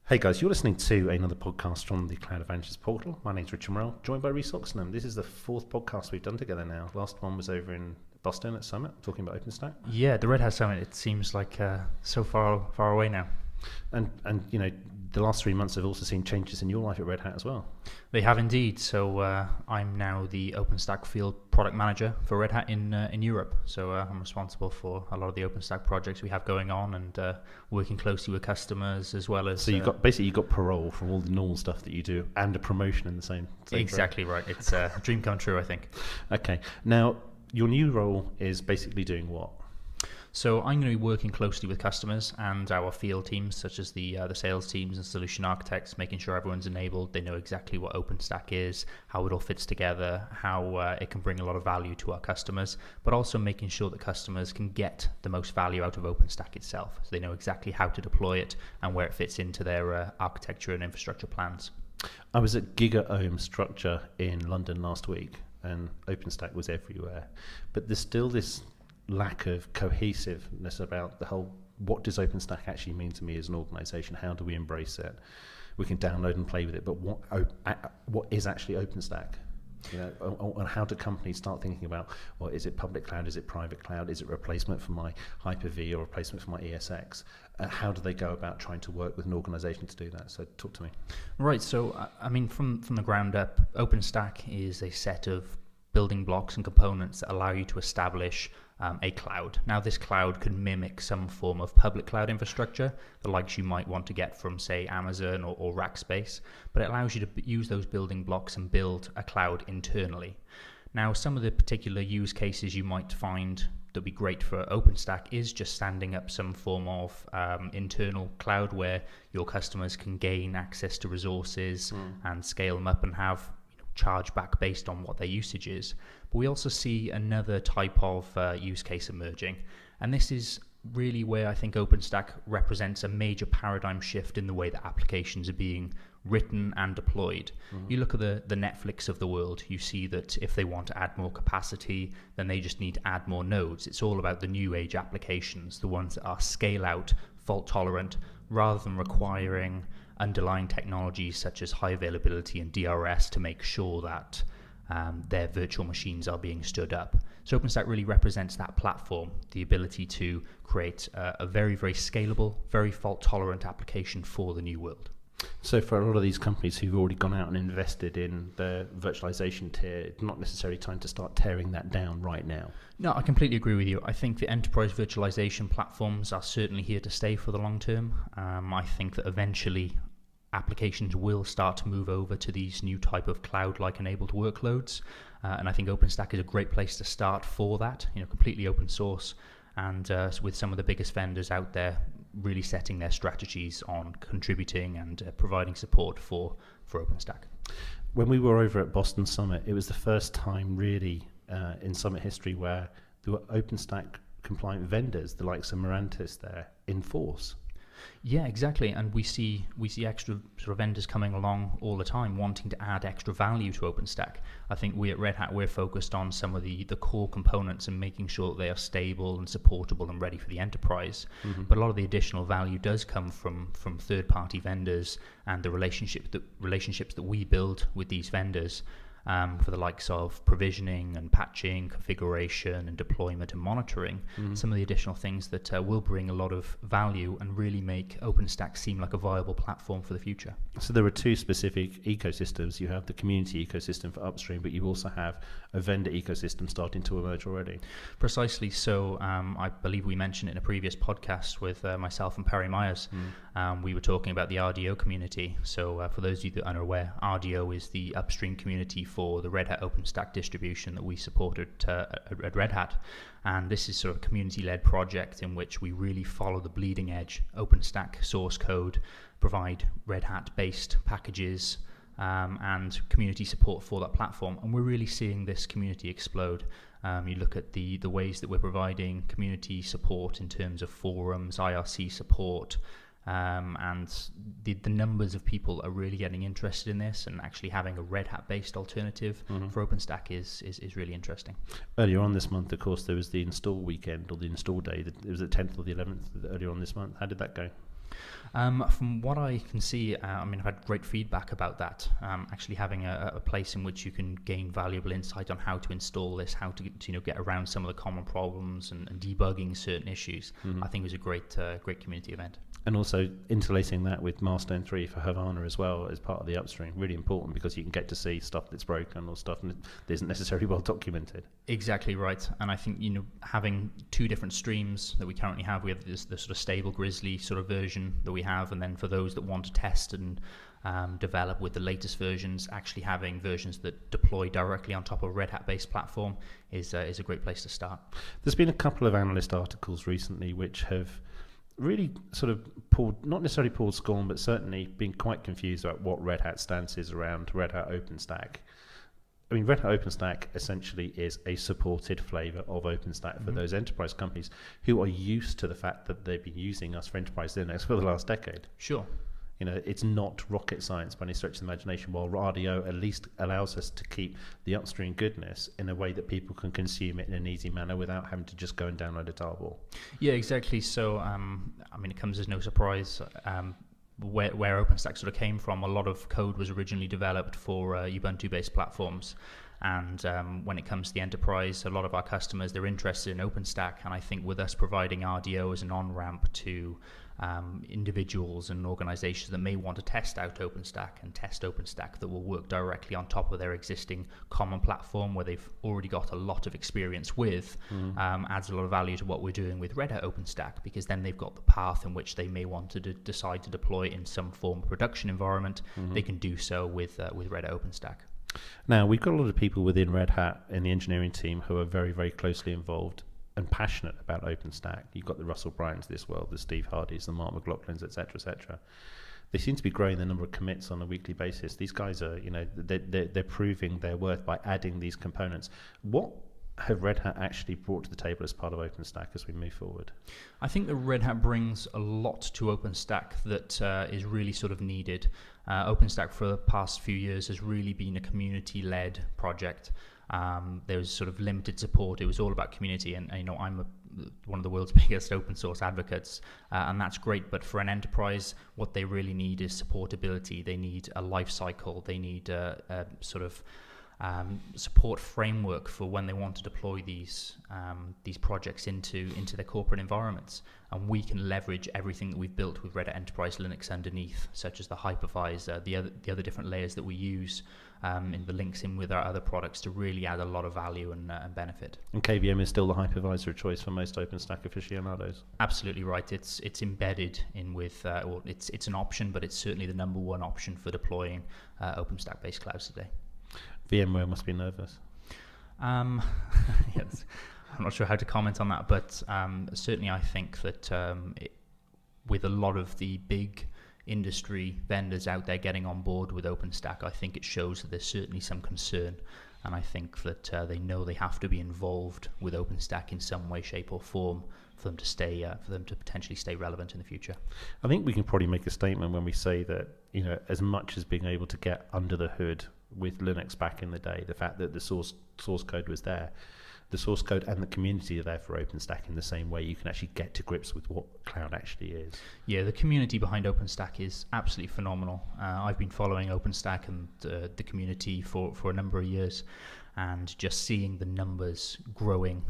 Hey guys, you're listening to another podcast from the Cloud Advantages portal. My name's Rich Morrell, joined by Rhys. This is the fourth podcast we've done together now. Last one was over in Boston at Summit, talking about Openstack. Yeah, the Red Hat Summit, it seems like so far away now. And you know, the last 3 months have also seen changes in your life at Red Hat as well. They have indeed. So I'm now the Openstack field product manager for Red Hat in Europe. So I'm responsible for a lot of the Openstack projects we have going on and working closely with customers as well as. So you got parole from all the normal stuff that you do and a promotion in the same. Exactly right. It's a dream come true, I think. Okay. Now your new role is basically doing what? So I'm going to be working closely with customers and our field teams, such as the sales teams and solution architects, making sure everyone's enabled. They know exactly what Openstack is, how it all fits together, how it can bring a lot of value to our customers, but also making sure that customers can get the most value out of Openstack itself. So they know exactly how to deploy it and where it fits into their architecture and infrastructure plans. I was at GigaOM Structure in London last week, and Openstack was everywhere. But there's still this lack of cohesiveness about the whole, what does OpenStack actually mean to me as an organization? How do we embrace it? We can download and play with it, but what is actually OpenStack? You know, and how do companies start thinking about, well, is it public cloud, is it private cloud, is it replacement for my Hyper-V or replacement for my ESX? How do they go about trying to work with an organization to do that? So talk to me. Right, so I mean, from the ground up, OpenStack is a set of building blocks and components that allow you to establish a cloud. Now, this cloud can mimic some form of public cloud infrastructure, the likes you might want to get from, say, Amazon or Rackspace, but it allows you to use those building blocks and build a cloud internally. Now, some of the particular use cases you might find that'd be great for OpenStack is just standing up some form of internal cloud where your customers can gain access to resources and scale them up and have charge back based on what their usage is. But we also see another type of use case emerging, and this is really where I think OpenStack represents a major paradigm shift in the way that applications are being written and deployed. You look at the Netflix of the world, you see that if they want to add more capacity, then they just need to add more nodes. It's all about the new age applications, the ones that are scale out, fault tolerant, rather than requiring underlying technologies such as high availability and DRS to make sure that their virtual machines are being stood up. So OpenStack really represents that platform, the ability to create a very, very scalable, very fault-tolerant application for the new world. So for a lot of these companies who've already gone out and invested in the virtualization tier, it's not necessarily time to start tearing that down right now. No, I completely agree with you. I think the enterprise virtualization platforms are certainly here to stay for the long term. I think that eventually applications will start to move over to these new type of cloud-like enabled workloads, and I think OpenStack is a great place to start for that. You know, completely open source, and with some of the biggest vendors out there really setting their strategies on contributing and providing support for OpenStack. When we were over at Boston Summit, it was the first time really in Summit history where there were OpenStack compliant vendors, the likes of Mirantis there, in force. Yeah, exactly, and we see extra sort of vendors coming along all the time wanting to add extra value to OpenStack. I think we at Red Hat, we're focused on some of the core components and making sure that they are stable and supportable and ready for the enterprise. But a lot of the additional value does come from third-party vendors and the relationships that we build with these vendors. For the likes of provisioning and patching, configuration and deployment and monitoring, some of the additional things that will bring a lot of value and really make OpenStack seem like a viable platform for the future. So there are two specific ecosystems. You have the community ecosystem for upstream, but you also have a vendor ecosystem starting to emerge already. Precisely. So I believe we mentioned it in a previous podcast with myself and Perry Myers. We were talking about the RDO community. So for those of you that are unaware, RDO is the upstream community for the Red Hat OpenStack distribution that we supported at Red Hat. And this is sort of a community-led project in which we really follow the bleeding edge OpenStack source code, provide Red Hat-based packages, and community support for that platform. And we're really seeing this community explode. You look at the ways that we're providing community support in terms of forums, IRC support, and the numbers of people are really getting interested in this, and actually having a Red Hat based alternative for OpenStack is really interesting. Earlier on this month, of course, there was the install weekend or the install day. It was the 10th or the 11th earlier on this month. How did that go? From what I can see, I've had great feedback about that. Actually, having a place in which you can gain valuable insight on how to install this, how to get around some of the common problems and debugging certain issues, I think was a great community event. And also interlacing that with Milestone 3 for Havana as well as part of the upstream, really important because you can get to see stuff that's broken or stuff that isn't necessarily well documented. Exactly right. And I think, having two different streams that we currently have, we have the sort of stable Grizzly sort of version that we have, and then for those that want to test and develop with the latest versions, actually having versions that deploy directly on top of a Red Hat based platform is a great place to start. There's been a couple of analyst articles recently which have really sort of not necessarily pulled scorn, but certainly been quite confused about what Red Hat stance is around Red Hat Openstack. I mean, Red Hat Openstack essentially is a supported flavor of Openstack for those enterprise companies who are used to the fact that they've been using us for enterprise Linux for the last decade. Sure. It's not rocket science by any stretch of the imagination, while RDO at least allows us to keep the upstream goodness in a way that people can consume it in an easy manner without having to just go and download a tarball. Yeah, exactly. So, it comes as no surprise where OpenStack sort of came from. A lot of code was originally developed for Ubuntu-based platforms. And when it comes to the enterprise, a lot of our customers, they're interested in OpenStack. And I think with us providing RDO as an on-ramp to individuals and organizations that may want to test out OpenStack and test OpenStack that will work directly on top of their existing common platform where they've already got a lot of experience with, adds a lot of value to what we're doing with Red Hat OpenStack, because then they've got the path in which they may want to decide to deploy in some form of production environment. They can do so with Red Hat OpenStack. Now, we've got a lot of people within Red Hat in the engineering team who are very, very closely involved and passionate about OpenStack. You've got the Russell Bryans of this world, the Steve Hardys, the Mark McLaughlins, etc., etc. They seem to be growing the number of commits on a weekly basis. These guys are, they're proving their worth by adding these components. What have Red Hat actually brought to the table as part of OpenStack as we move forward? I think that Red Hat brings a lot to OpenStack that is really sort of needed. OpenStack for the past few years has really been a community-led project. There was sort of limited support. It was all about community, and I'm one of the world's biggest open source advocates, and that's great. But for an enterprise, what they really need is supportability. They need a life cycle. They need a sort of support framework for when they want to deploy these projects into their corporate environments. And we can leverage everything that we've built with Red Hat Enterprise Linux underneath, such as the hypervisor, the other different layers that we use, in the links in with our other products to really add a lot of value and benefit. And KVM is still the hypervisor of choice for most OpenStack aficionados? Absolutely right. It's embedded in with, it's an option, but it's certainly the number one option for deploying OpenStack-based clouds today. VMware must be nervous. Yes, I'm not sure how to comment on that, but certainly I think that with a lot of the big industry vendors out there getting on board with OpenStack, I think it shows that there's certainly some concern, and I think that they know they have to be involved with OpenStack in some way, shape, or form for them to potentially stay relevant in the future. I think we can probably make a statement when we say that as much as being able to get under the hood with Linux back in the day, the fact that the source code was there, the source code and the community are there for OpenStack in the same way you can actually get to grips with what cloud actually is. Yeah, the community behind OpenStack is absolutely phenomenal. I've been following OpenStack and the community for a number of years, and just seeing the numbers growing,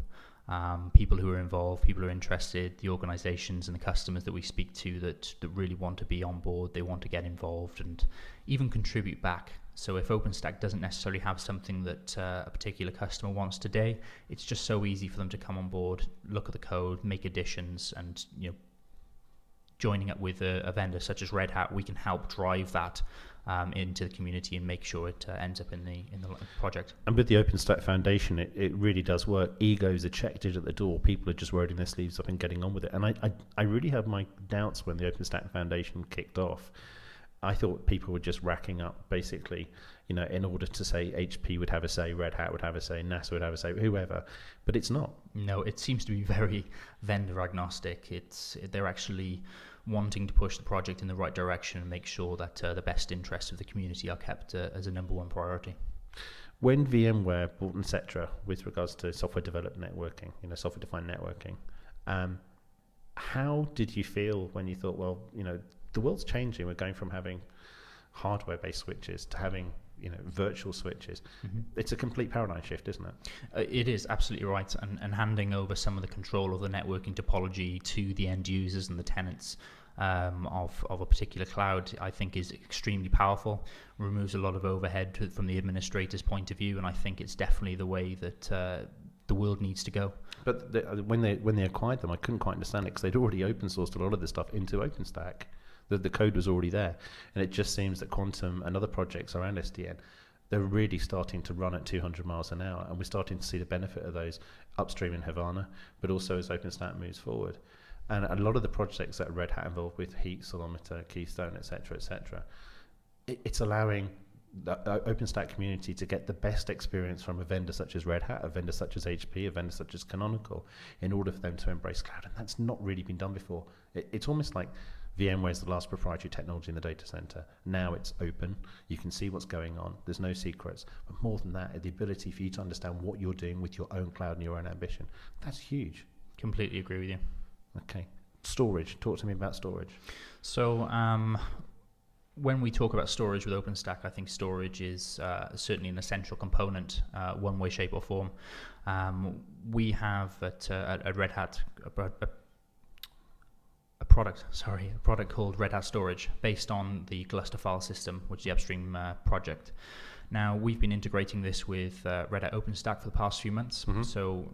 people who are involved, people who are interested, the organizations and the customers that we speak to that really want to be on board, they want to get involved and even contribute back. So if OpenStack doesn't necessarily have something that a particular customer wants today, it's just so easy for them to come on board, look at the code, make additions, and joining up with a vendor such as Red Hat, we can help drive that into the community and make sure it ends up in the project. And with the OpenStack Foundation, it really does work. Egos are checked in at the door. People are just rolling their sleeves up and getting on with it. And I really had my doubts when the OpenStack Foundation kicked off. I thought people were just racking up, basically, in order to say HP would have a say, Red Hat would have a say, NASA would have a say, whoever. But it's not. No, it seems to be very vendor agnostic. They're actually wanting to push the project in the right direction and make sure that the best interests of the community are kept as a number one priority. When VMware bought Etc. with regards to software developed networking, software-defined networking, How did you feel when you thought, well, the world's changing. We're going from having hardware-based switches to having virtual switches. It's a complete paradigm shift, isn't it? It is absolutely right, and handing over some of the control of the networking topology to the end users and the tenants of a particular cloud, I think is extremely powerful, removes a lot of overhead from the administrator's point of view, and I think it's definitely the way that the world needs to go. But when they acquired them, I couldn't quite understand it because they'd already open sourced a lot of this stuff into OpenStack. The code was already there, and it just seems that Quantum and other projects around SDN, they're really starting to run at 200 miles an hour, and we're starting to see the benefit of those upstream in Havana, but also as OpenStack moves forward. And a lot of the projects that Red Hat involved with Heat, Solometer, Keystone, etc., it's allowing the OpenStack community to get the best experience from a vendor such as Red Hat, a vendor such as HP, a vendor such as Canonical, in order for them to embrace cloud. And that's not really been done before. It's almost like VMware is the last proprietary technology in the data center. Now it's open. You can see what's going on. There's no secrets. But more than that, the ability for you to understand what you're doing with your own cloud and your own ambition, that's huge. Completely agree with you. Okay. Storage. Talk to me about storage. So when we talk about storage with OpenStack, I think storage is certainly an essential component, one way, shape or form. We have at Red Hat a product called Red Hat Storage based on the Gluster file system, which is the upstream project. Now, we've been integrating this with Red Hat OpenStack for the past few months. So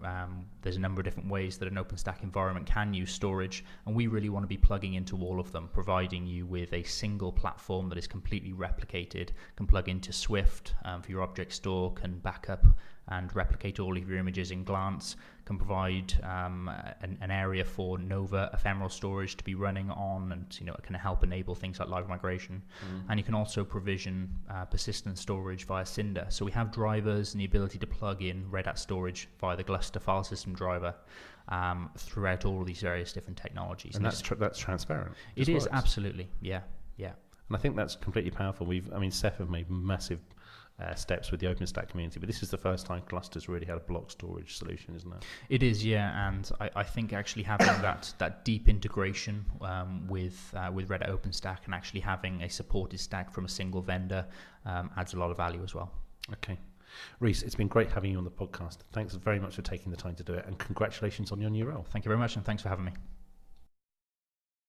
there's a number of different ways that an OpenStack environment can use storage, and we really want to be plugging into all of them, providing you with a single platform that is completely replicated, can plug into Swift for your object store, can backup and replicate all of your images in Glance, can provide an area for Nova ephemeral storage to be running on, and it can help enable things like live migration. And you can also provision persistent storage via Cinder. So we have drivers and the ability to plug in Red Hat storage via the Gluster file system driver throughout all of these various different technologies. And that's transparent. It is, absolutely, yeah. And I think that's completely powerful. Ceph have made massive steps with the OpenStack community, but this is the first time Cluster's really had a block storage solution, isn't it? It is, yeah, and I think actually having that deep integration with Red Hat OpenStack and actually having a supported stack from a single vendor adds a lot of value as well. Okay. Rhys, it's been great having you on the podcast. Thanks very much for taking the time to do it, and congratulations on your new role. Thank you very much, and thanks for having me.